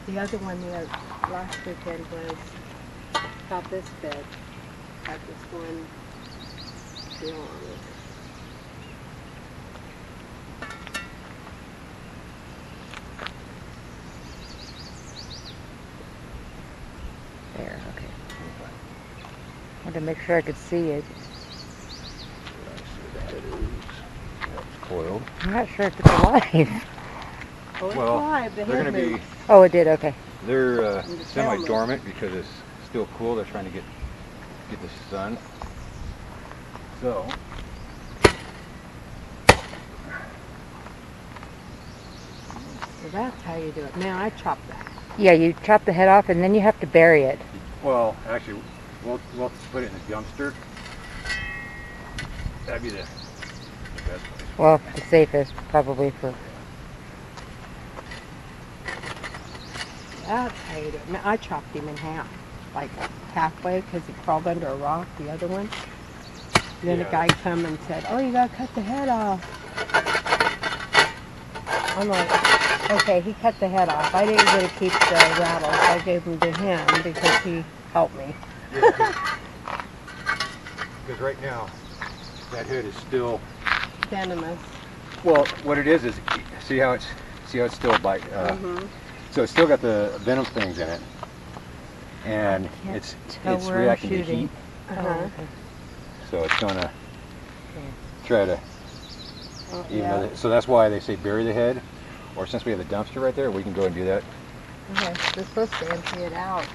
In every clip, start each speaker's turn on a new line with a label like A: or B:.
A: The other one the last weekend was about this big. Had this one deal on it.
B: There, okay. I wanted to make sure I could see it.
C: That's coiled.
B: I'm not sure if it's alive.
A: Oh, it's
C: Well,
A: live. The
C: they're
A: head
C: going to be,
A: moves.
B: Oh, it did, okay.
C: they're
A: And the tail
C: semi-dormant because it's still cool. They're trying to get the sun. So,
A: So that's how you do it. Now I chop that.
B: Yeah, you chop the head off and then you have to bury it.
C: well, actually, we'll put it in the dumpster. That'd be the best place.
B: Well, the safest probably for...
A: That's how you do it. Now, I chopped him in half, like halfway, because he crawled under a rock, the other one. And then
C: Yeah.
A: a guy come and said, "Oh, you gotta cut the head off." I'm like, okay, he cut the head off. I didn't get to keep the rattles. I gave them to him because he helped me.
C: Because right now, that head is still.
A: Venomous.
C: Well, what it is see how it's still bite. So it's still got the venom things in it, and
B: can't
C: it's
B: tell where I'm
C: reacting to
B: shooting.
C: heat.
A: Uh-huh.
B: okay.
C: So it's gonna try to.
A: Yeah.
C: So that's why they say bury the head, or since we have the dumpster right there, we can go and do that.
A: Okay. They're supposed to empty it out.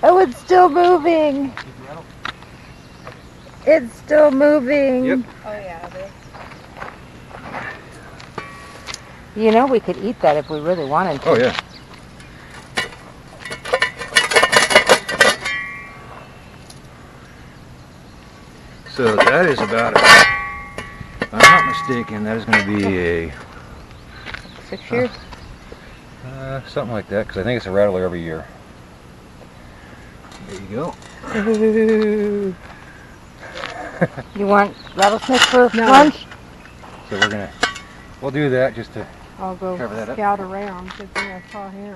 B: Oh, it's still moving! It's still moving!
C: Yep.
A: Oh yeah, it is.
B: You know, we could eat that if we really wanted to.
C: Oh yeah. So that is about, if I'm not mistaken, that is going to be a
B: 6 years?
C: something like that, because I think it's a rattler every year. There you go.
B: Ooh. You want rattlesnake for
A: No.
B: lunch?
C: So we'll do that just to
A: I'll go
C: cover that up.
A: scout around because then I saw him.